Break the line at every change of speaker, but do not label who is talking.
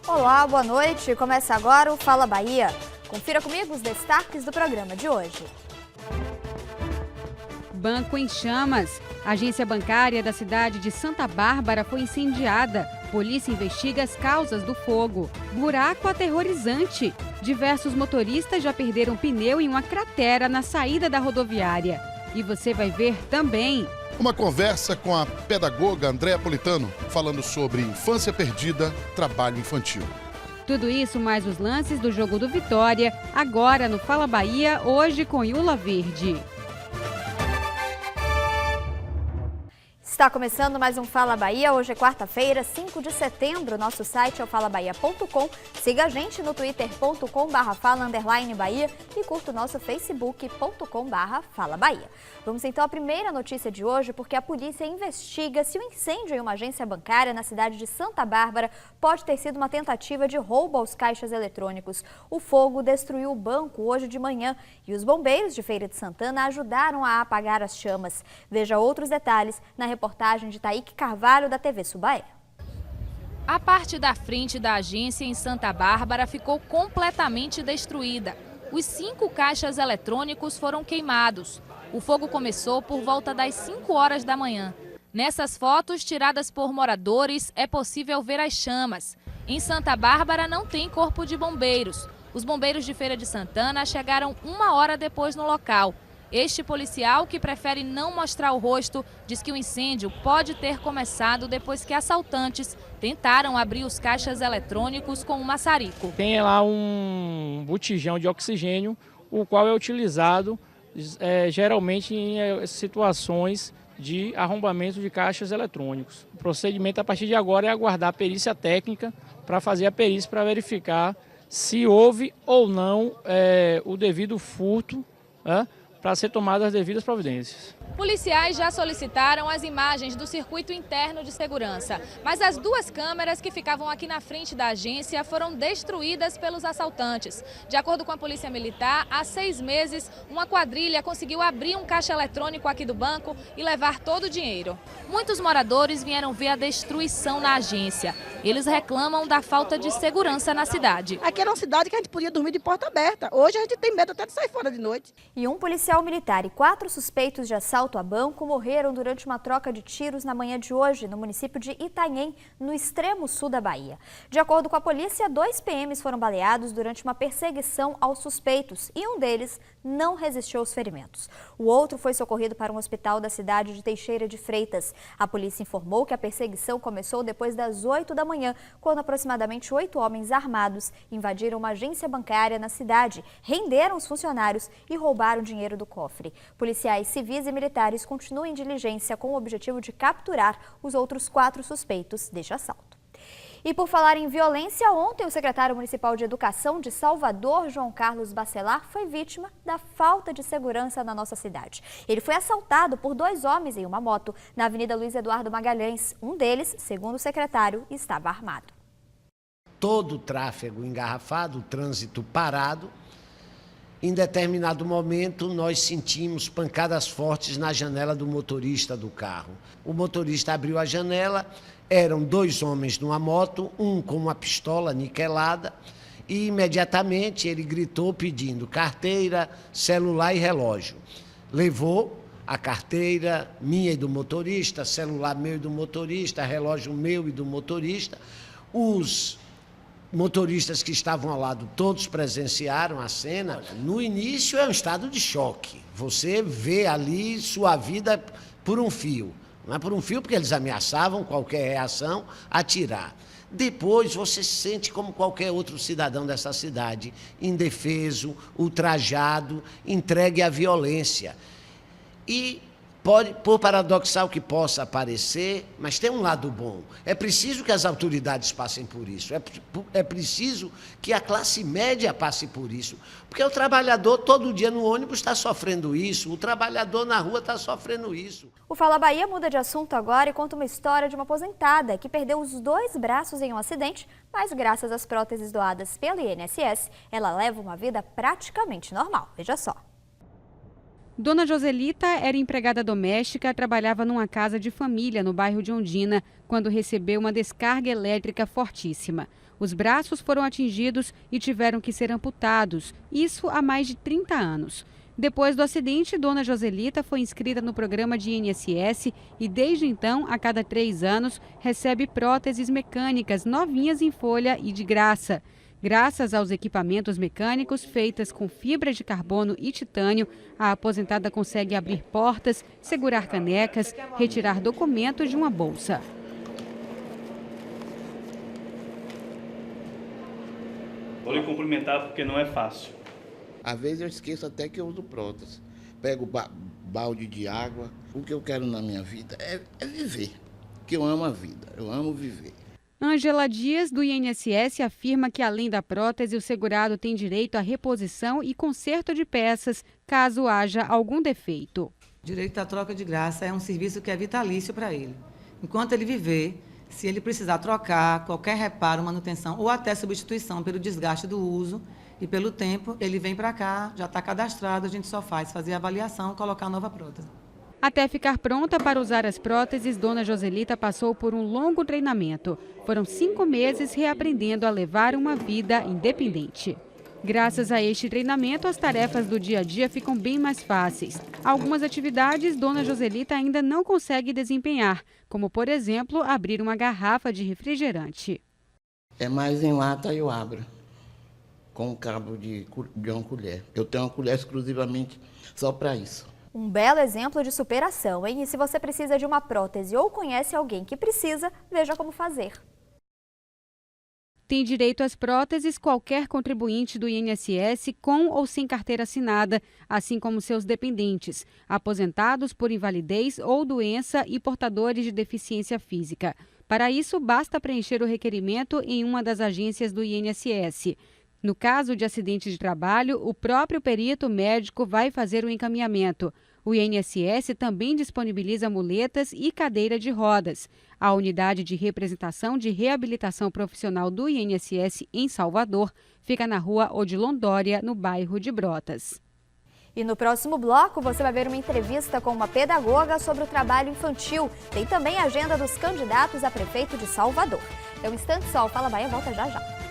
Olá, boa noite. Começa agora o Fala Bahia. Confira comigo os destaques do programa de hoje.
Banco em chamas. A agência bancária da cidade de Santa Bárbara foi incendiada. Polícia investiga as causas do fogo. Buraco aterrorizante. Diversos motoristas já perderam pneu em uma cratera na saída da rodoviária. E você vai ver também
uma conversa com a pedagoga Andréa Politano, falando sobre infância perdida, trabalho infantil.
Tudo isso mais os lances do jogo do Vitória, agora no Fala Bahia, hoje com Iula Verde.
Está começando mais um Fala Bahia. Hoje é quarta-feira, 5 de setembro. Nosso site é o falabahia.com. Siga a gente no twitter.com/fala_bahia e curta o nosso facebook.com/falabahia. Vamos então à primeira notícia de hoje, porque a polícia investiga se o incêndio em uma agência bancária na cidade de Santa Bárbara pode ter sido uma tentativa de roubo aos caixas eletrônicos. O fogo destruiu o banco hoje de manhã e os bombeiros de Feira de Santana ajudaram a apagar as chamas. Veja outros detalhes na reportagem de Taíque Carvalho, da TV Subaé.
A parte da frente da agência em Santa Bárbara ficou completamente destruída. Os 5 caixas eletrônicos foram queimados. O fogo começou por volta das 5 horas da manhã. Nessas fotos tiradas por moradores, é possível ver as chamas. Em Santa Bárbara não tem corpo de bombeiros. Os bombeiros de Feira de Santana chegaram 1 hora depois no local. Este policial, que prefere não mostrar o rosto, diz que o incêndio pode ter começado depois que assaltantes tentaram abrir os caixas eletrônicos com um maçarico.
Tem lá um botijão de oxigênio, o qual é utilizado geralmente em situações de arrombamento de caixas eletrônicos. O procedimento a partir de agora é aguardar a perícia técnica para fazer a perícia para verificar se houve ou não o devido furto, para ser tomadas as devidas providências.
Policiais já solicitaram as imagens do circuito interno de segurança, mas as 2 câmeras que ficavam aqui na frente da agência foram destruídas pelos assaltantes. De acordo com a Polícia Militar, há 6 meses, uma quadrilha conseguiu abrir um caixa eletrônico aqui do banco e levar todo o dinheiro. Muitos moradores vieram ver a destruição na agência. Eles reclamam da falta de segurança na cidade.
Aqui era uma cidade que a gente podia dormir de porta aberta. Hoje a gente tem medo até de sair fora de noite.
E um policial militar e 4 suspeitos de assalto a banco morreram durante uma troca de tiros na manhã de hoje, no município de Itanhem, no extremo sul da Bahia. De acordo com a polícia, 2 PMs foram baleados durante uma perseguição aos suspeitos e um deles não resistiu aos ferimentos. O outro foi socorrido para um hospital da cidade de Teixeira de Freitas. A polícia informou que a perseguição começou depois das 8 da manhã, quando aproximadamente 8 homens armados invadiram uma agência bancária na cidade, renderam os funcionários e roubaram dinheiro do cofre. Policiais civis e militares continuam em diligência com o objetivo de capturar os outros 4 suspeitos deste assalto. E por falar em violência, ontem o secretário municipal de Educação de Salvador, João Carlos Bacelar, foi vítima da falta de segurança na nossa cidade. Ele foi assaltado por 2 homens em uma moto na Avenida Luiz Eduardo Magalhães. Um deles, segundo o secretário, estava armado.
Todo o tráfego engarrafado, o trânsito parado. Em determinado momento, nós sentimos pancadas fortes na janela do motorista do carro. O motorista abriu a janela, eram 2 homens numa moto, um com uma pistola niquelada, e imediatamente ele gritou pedindo carteira, celular e relógio. Levou a carteira minha e do motorista, celular meu e do motorista, relógio meu e do motorista. Os motoristas que estavam ao lado, todos presenciaram a cena. No início é um estado de choque. Você vê ali sua vida por um fio. Não é por um fio porque eles ameaçavam qualquer reação, atirar. Depois você se sente como qualquer outro cidadão dessa cidade, indefeso, ultrajado, entregue à violência. E pode, por paradoxal que possa parecer, mas tem um lado bom. É preciso que as autoridades passem por isso. É preciso que a classe média passe por isso. Porque o trabalhador todo dia no ônibus está sofrendo isso, o trabalhador na rua está sofrendo isso.
O Fala Bahia muda de assunto agora e conta uma história de uma aposentada que perdeu os 2 braços em um acidente, mas graças às próteses doadas pelo INSS, ela leva uma vida praticamente normal. Veja só.
Dona Joselita era empregada doméstica, trabalhava numa casa de família no bairro de Ondina, quando recebeu uma descarga elétrica fortíssima. Os braços foram atingidos e tiveram que ser amputados, isso há mais de 30 anos. Depois do acidente, Dona Joselita foi inscrita no programa de INSS e, desde então, a cada 3 anos, recebe próteses mecânicas novinhas em folha e de graça. Graças aos equipamentos mecânicos feitas com fibra de carbono e titânio, a aposentada consegue abrir portas, segurar canecas, retirar documentos de uma bolsa.
Vou lhe cumprimentar porque não é fácil.
Às vezes eu esqueço até que eu uso prótese. Pego balde de água. O que eu quero na minha vida é viver. Porque eu amo a vida, eu amo viver.
Ângela Dias, do INSS, afirma que, além da prótese, o segurado tem direito à reposição e conserto de peças, caso haja algum defeito.
O direito à troca de graça é um serviço que é vitalício para ele. Enquanto ele viver, se ele precisar trocar qualquer reparo, manutenção ou até substituição pelo desgaste do uso e pelo tempo, ele vem para cá, já está cadastrado, a gente só faz fazer a avaliação e colocar a nova prótese.
Até ficar pronta para usar as próteses, Dona Joselita passou por um longo treinamento. Foram 5 meses reaprendendo a levar uma vida independente. Graças a este treinamento, as tarefas do dia a dia ficam bem mais fáceis. Algumas atividades Dona Joselita ainda não consegue desempenhar, como, por exemplo, abrir uma garrafa de refrigerante.
É mais em lata eu abro, com um cabo de uma colher. Eu tenho uma colher exclusivamente só para isso.
Um belo exemplo de superação, hein? E se você precisa de uma prótese ou conhece alguém que precisa, veja como fazer.
Tem direito às próteses qualquer contribuinte do INSS com ou sem carteira assinada, assim como seus dependentes, aposentados por invalidez ou doença e portadores de deficiência física. Para isso, basta preencher o requerimento em uma das agências do INSS. No caso de acidente de trabalho, o próprio perito médico vai fazer o encaminhamento. O INSS também disponibiliza muletas e cadeira de rodas. A unidade de representação de reabilitação profissional do INSS em Salvador fica na rua Odilon Dória, no bairro de Brotas.
E no próximo bloco você vai ver uma entrevista com uma pedagoga sobre o trabalho infantil. Tem também a agenda dos candidatos a prefeito de Salvador. É um instante só, o Fala Bahia volta já já.